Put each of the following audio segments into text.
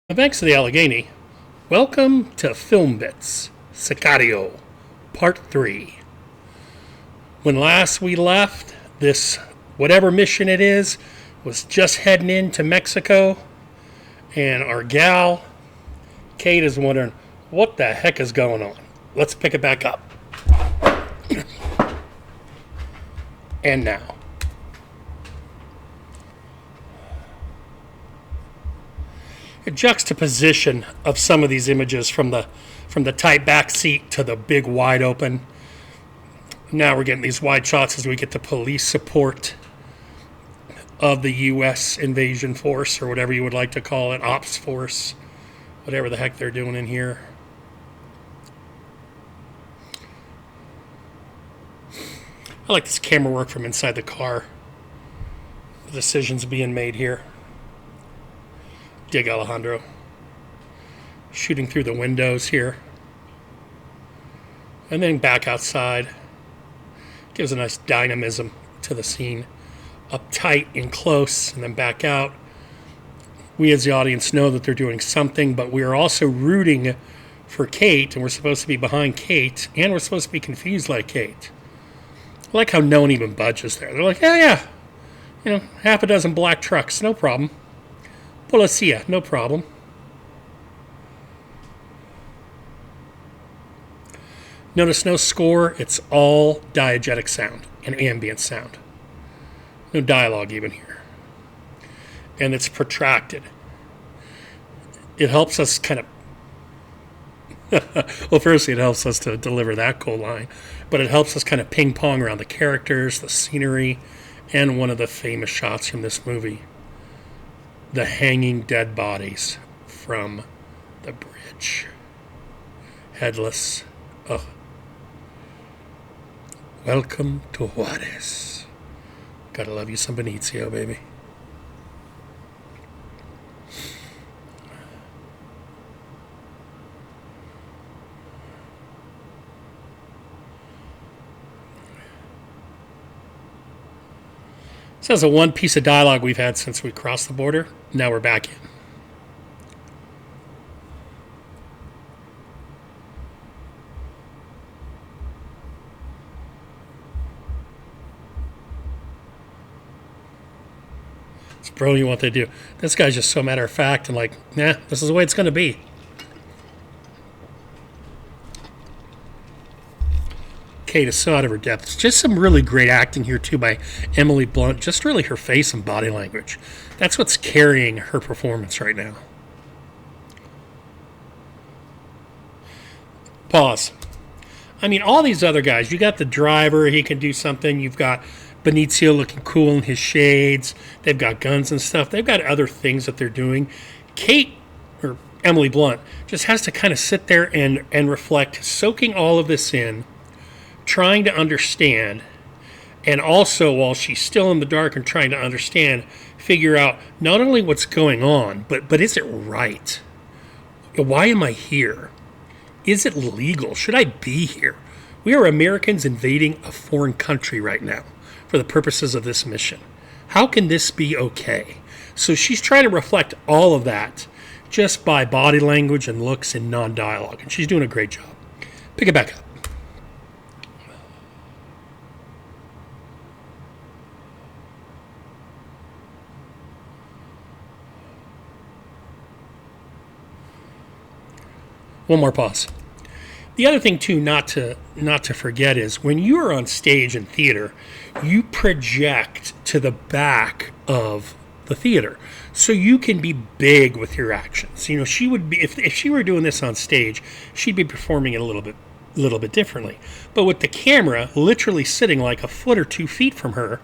The banks of the Allegheny. Welcome to Film Bits, Sicario, Part 3. When last we left, this, whatever mission it is, was just heading into Mexico, and our gal, Kate, is wondering, what the heck is going on? Let's pick it back up. And now. A juxtaposition of some of these images from the tight back seat to the big wide open. Now we're getting these wide shots as we get the police support of the U.S. invasion force, or whatever you would like to call it, ops force, whatever the heck they're doing in here. I like this camera work from inside the car. The decisions being made here. Dig Alejandro. Shooting through the windows here. And then back outside. Gives a nice dynamism to the scene. Up tight and close, and then back out. We as the audience know that they're doing something, but we are also rooting for Kate, and we're supposed to be behind Kate, and we're supposed to be confused like Kate. I like how no one even budges there. They're like, yeah. Half a dozen black trucks, no problem. Policia, no problem. Notice no score, it's all diegetic sound and ambient sound. No dialogue even here. And it's protracted. It helps us kind of... well, firstly, it helps us to deliver that cool line, but it helps us kind of ping-pong around the characters, the scenery, and one of the famous shots from this movie. The hanging dead bodies from the bridge. Headless. Oh. Welcome to Juarez. Gotta love you some Benicio, baby. This is the one piece of dialogue we've had since we crossed the border. Now we're back in. It's brilliant what they do. This guy's just so matter of fact and like, nah, this is the way it's going to be. Kate is so out of her depth. It's just some really great acting here, too, by Emily Blunt. Just really her face and body language. That's what's carrying her performance right now. Pause. I mean, all these other guys, you got the driver, he can do something. You've got Benicio looking cool in his shades. They've got guns and stuff. They've got other things that they're doing. Kate, or Emily Blunt, just has to kind of sit there and reflect, soaking all of this in, trying to understand, and also while she's still in the dark and trying to understand, figure out not only what's going on, but is it right? Why am I here? Is it legal? Should I be here? We are Americans invading a foreign country right now for the purposes of this mission. How can this be okay? So she's trying to reflect all of that just by body language and looks and non-dialogue, and she's doing a great job. Pick it back up. One more pause. The other thing, too, not to forget is when you are on stage in theater, you project to the back of the theater. So you can be big with your actions. She would be, if she were doing this on stage, she'd be performing it a little bit differently. But with the camera literally sitting like a foot or 2 feet from her,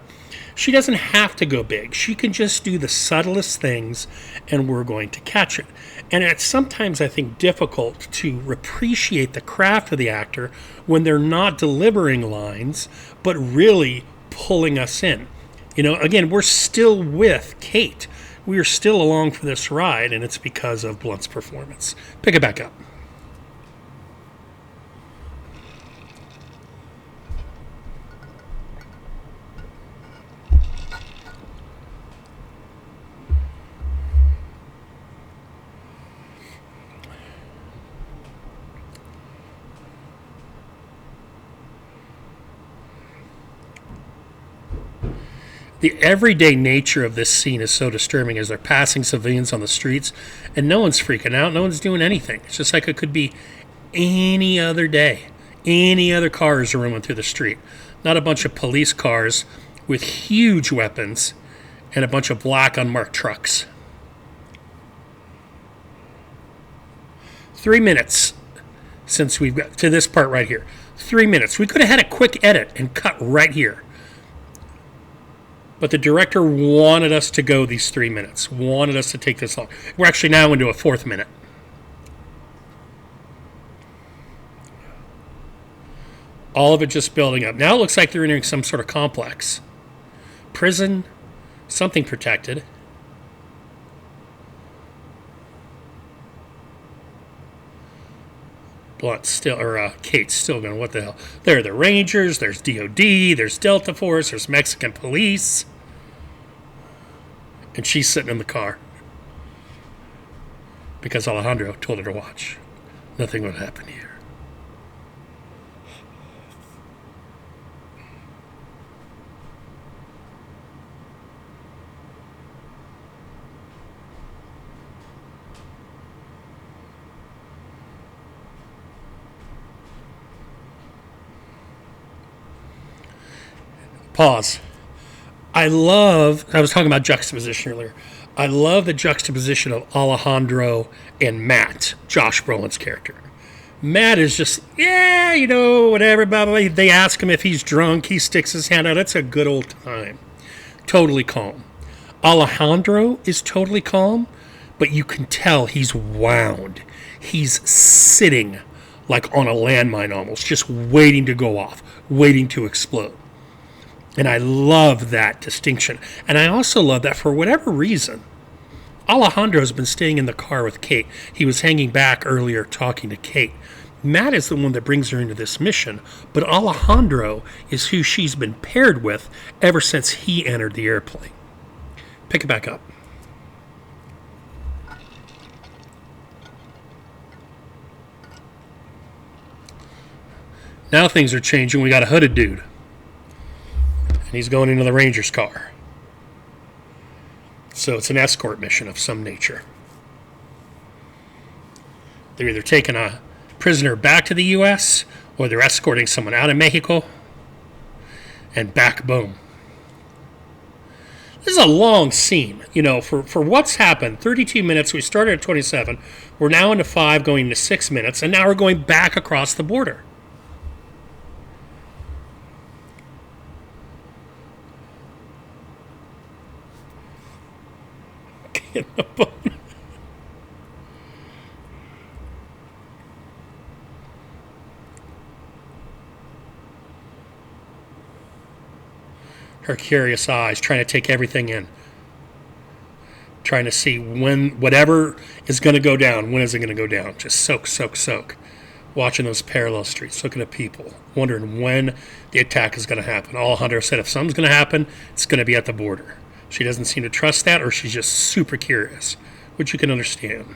she doesn't have to go big. She can just do the subtlest things, and we're going to catch it. And it's sometimes, I think, difficult to appreciate the craft of the actor when they're not delivering lines, but really pulling us in. Again, we're still with Kate. We are still along for this ride, and it's because of Blunt's performance. Pick it back up. The everyday nature of this scene is so disturbing as they're passing civilians on the streets and no one's freaking out, no one's doing anything. It's just like it could be any other day. Any other cars are rolling through the street. Not a bunch of police cars with huge weapons and a bunch of black unmarked trucks. 3 minutes since we've got to this part right here. 3 minutes. We could have had a quick edit and cut right here. But the director wanted us to go these 3 minutes, wanted us to take this long. We're actually now into a 4th minute. All of it just building up. Now it looks like they're entering some sort of complex. Prison, something protected. Blunt's still, or Kate's still going, what the hell? There are the Rangers, there's DOD, there's Delta Force, there's Mexican police. And she's sitting in the car. Because Alejandro told her to watch. Nothing would happen here. Pause. I was talking about juxtaposition earlier. I love the juxtaposition of Alejandro and Matt, Josh Brolin's character. Matt is just, whatever, blah, blah, blah. They ask him if he's drunk. He sticks his hand out. It's a good old time. Totally calm. Alejandro is totally calm, but you can tell he's wound. He's sitting like on a landmine almost, just waiting to go off, waiting to explode. And I love that distinction. And I also love that for whatever reason, Alejandro's been staying in the car with Kate. He was hanging back earlier talking to Kate. Matt is the one that brings her into this mission, but Alejandro is who she's been paired with ever since he entered the airplane. Pick it back up. Now things are changing. We got a hooded dude. And he's going into the Ranger's car. So it's an escort mission of some nature. They're either taking a prisoner back to the U.S. or they're escorting someone out of Mexico. And back, boom. This is a long scene, for what's happened. 32 minutes, we started at 27. We're now into 5, going into 6 minutes, and now we're going back across the border. In the boat. Her curious eyes trying to take everything in, trying to see when whatever is going to go down, when is it going to go down? Just soak. Watching those parallel streets, looking at people, wondering when the attack is going to happen. Alejandro said if something's going to happen, it's going to be at the border. She doesn't seem to trust that, or she's just super curious, which you can understand.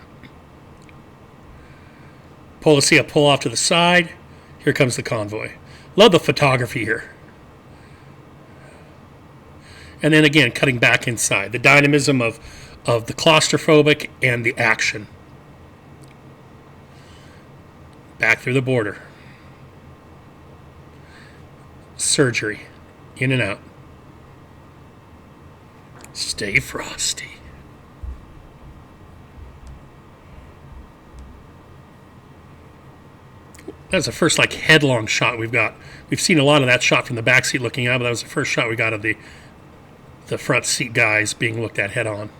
Policia pull off to the side. Here comes the convoy. Love the photography here. And then again, cutting back inside. The dynamism of the claustrophobic and the action. Back through the border. Surgery. In and out. Stay frosty. That's the first headlong shot we've got. We've seen a lot of that shot from the backseat looking out, but that was the first shot we got of the front seat guys being looked at head on.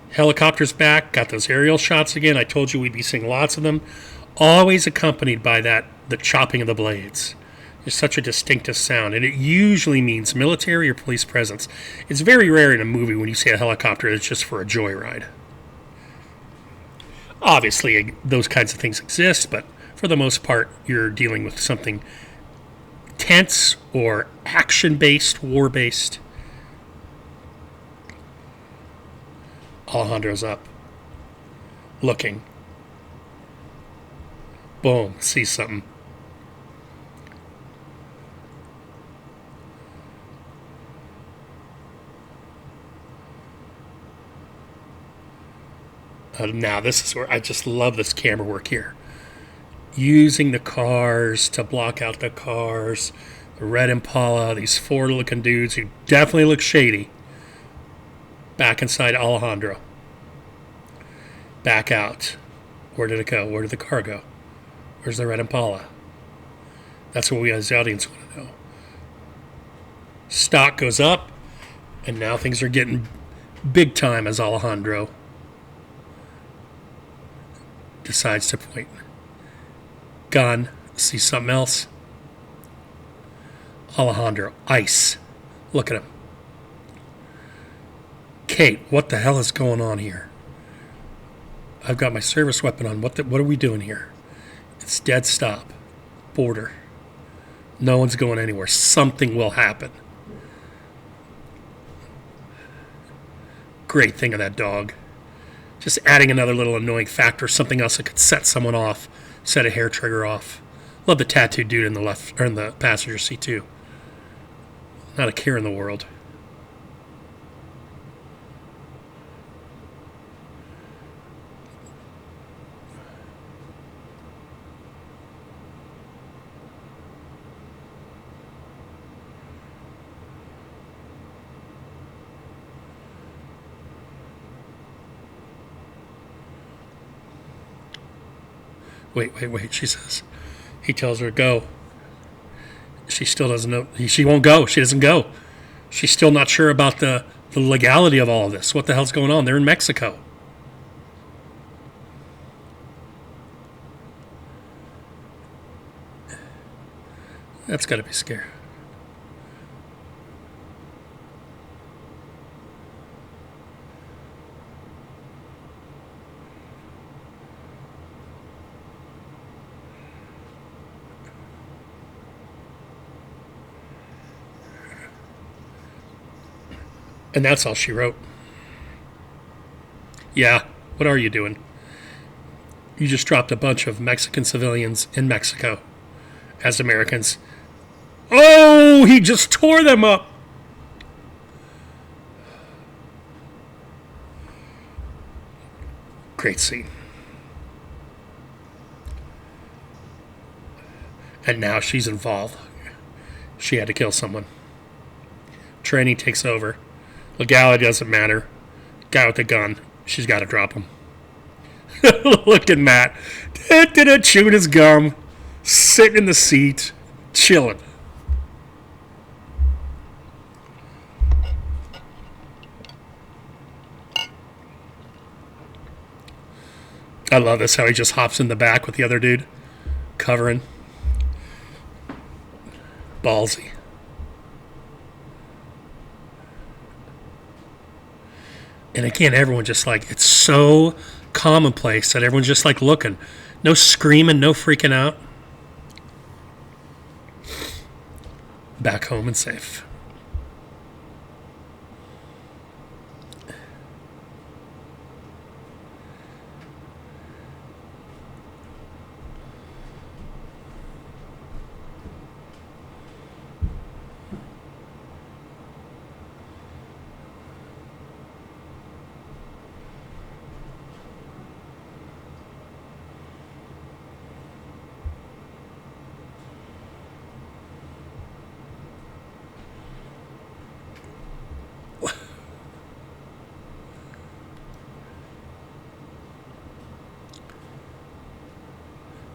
Helicopters back, got those aerial shots again. I told you we'd be seeing lots of them, always accompanied by the chopping of the blades. There's such a distinctive sound, and it usually means military or police presence. It's very rare in a movie when you see a helicopter that's just for a joyride. Obviously, those kinds of things exist, but for the most part, you're dealing with something tense or action-based, war-based. Alejandro's up, looking. Boom, sees something. Now this is where I just love this camera work here. Using the cars to block out the cars. The red Impala, these forward-looking dudes who definitely look shady. Back inside Alejandro. Back out. Where did it go? Where did the car go? Where's the red Impala? That's what we as the audience want to know. Stock goes up, and now things are getting big time as Alejandro decides to point gun, see something else. Alejandro, ice. Look at him. Kate, what the hell is going on here? I've got my service weapon on. What are we doing here? It's dead stop. Border. No one's going anywhere. Something will happen. Great thing of that dog. Just adding another little annoying factor, something else that could set someone off, set a hair trigger off. Love the tattooed dude in the left or in the passenger seat too. Not a care in the world. Wait, she says. He tells her, go. She still doesn't know. She won't go. She doesn't go. She's still not sure about the legality of all of this. What the hell's going on? They're in Mexico. That's got to be scary. And that's all she wrote. Yeah, what are you doing? You just dropped a bunch of Mexican civilians in Mexico as Americans. Oh, he just tore them up. Great scene. And now she's involved. She had to kill someone. Training takes over. Legality doesn't matter. Guy with the gun, she's got to drop him. Look at Matt. Chewing his gum, sitting in the seat, chilling. I love this, how he just hops in the back with the other dude, covering. Ballsy. And again, everyone just like, it's so commonplace that everyone's just like looking. No screaming, no freaking out. Back home and safe.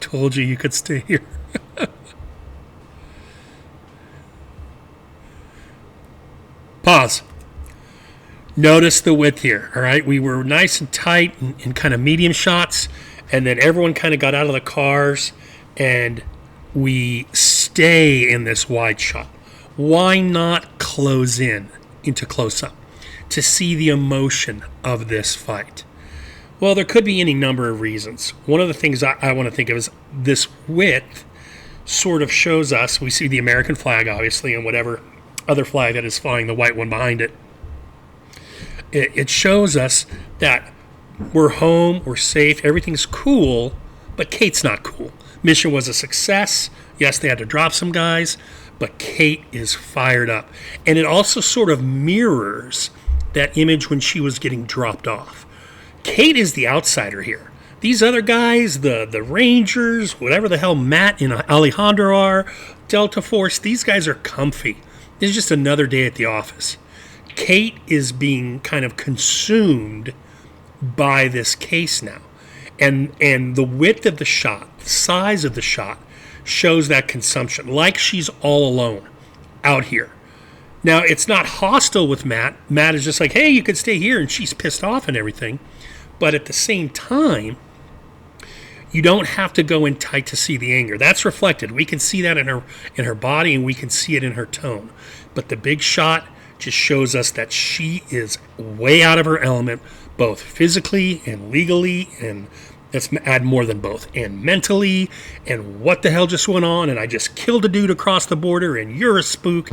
Told you could stay here. Pause. Notice the width here, all right? We were nice and tight and kind of medium shots, and then everyone kind of got out of the cars, and we stay in this wide shot. Why not close in into close-up to see the emotion of this fight? Well, there could be any number of reasons. One of the things I want to think of is this width sort of shows us, we see the American flag, obviously, and whatever other flag that is flying, the white one behind it. It shows us that we're home, we're safe, everything's cool, but Kate's not cool. Mission was a success. Yes, they had to drop some guys, but Kate is fired up. And it also sort of mirrors that image when she was getting dropped off. Kate is the outsider here. These other guys, the Rangers, whatever the hell Matt and Alejandro are, Delta Force, these guys are comfy. This is just another day at the office. Kate is being kind of consumed by this case now. And the width of the shot, the size of the shot, shows that consumption, like she's all alone out here. Now, it's not hostile with Matt. Matt is just like, hey, you could stay here, and she's pissed off and everything. But at the same time, you don't have to go in tight to see the anger. That's reflected. We can see that in her body, and we can see it in her tone. But the big shot just shows us that she is way out of her element, both physically and legally, and let's add more than both, and mentally, and what the hell just went on, and I just killed a dude across the border, and you're a spook.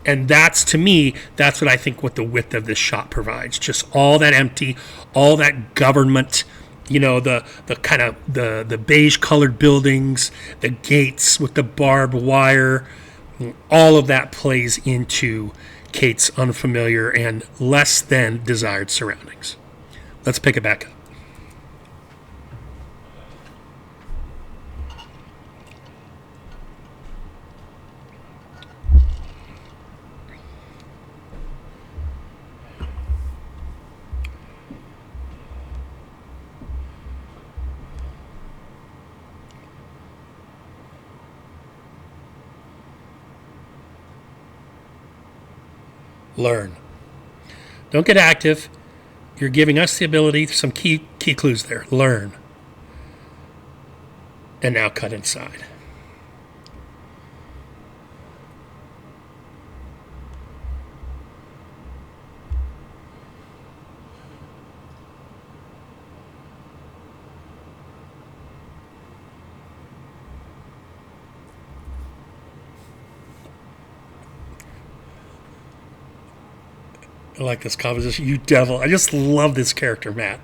And that's, to me, that's what I think what the width of this shot provides. Just all that empty, all that government, the kind of the beige colored buildings, the gates with the barbed wire, all of that plays into Kate's unfamiliar and less than desired surroundings. Let's pick it back up. Learn. Don't get active. You're giving us the ability, some key clues there. Learn. And now cut inside. I like this composition. You devil. I just love this character, Matt.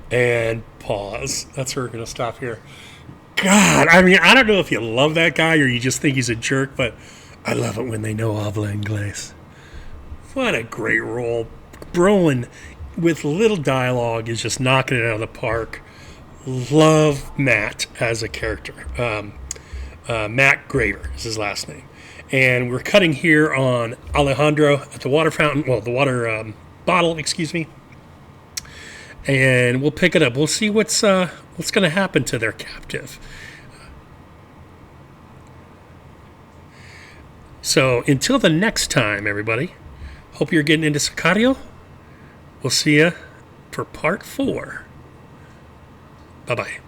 And pause. That's where we're going to stop here. God, I mean, I don't know if you love that guy or you just think he's a jerk, but I love it when they know habla inglés. What a great role. Brolin, with little dialogue, is just knocking it out of the park. Love Matt as a character. Matt Graver is his last name. And we're cutting here on Alejandro at the water fountain, well, the water bottle, excuse me. And we'll pick it up. We'll see what's going to happen to their captive. So until the next time, everybody, hope you're getting into Sicario. We'll see you for part 4. Bye-bye.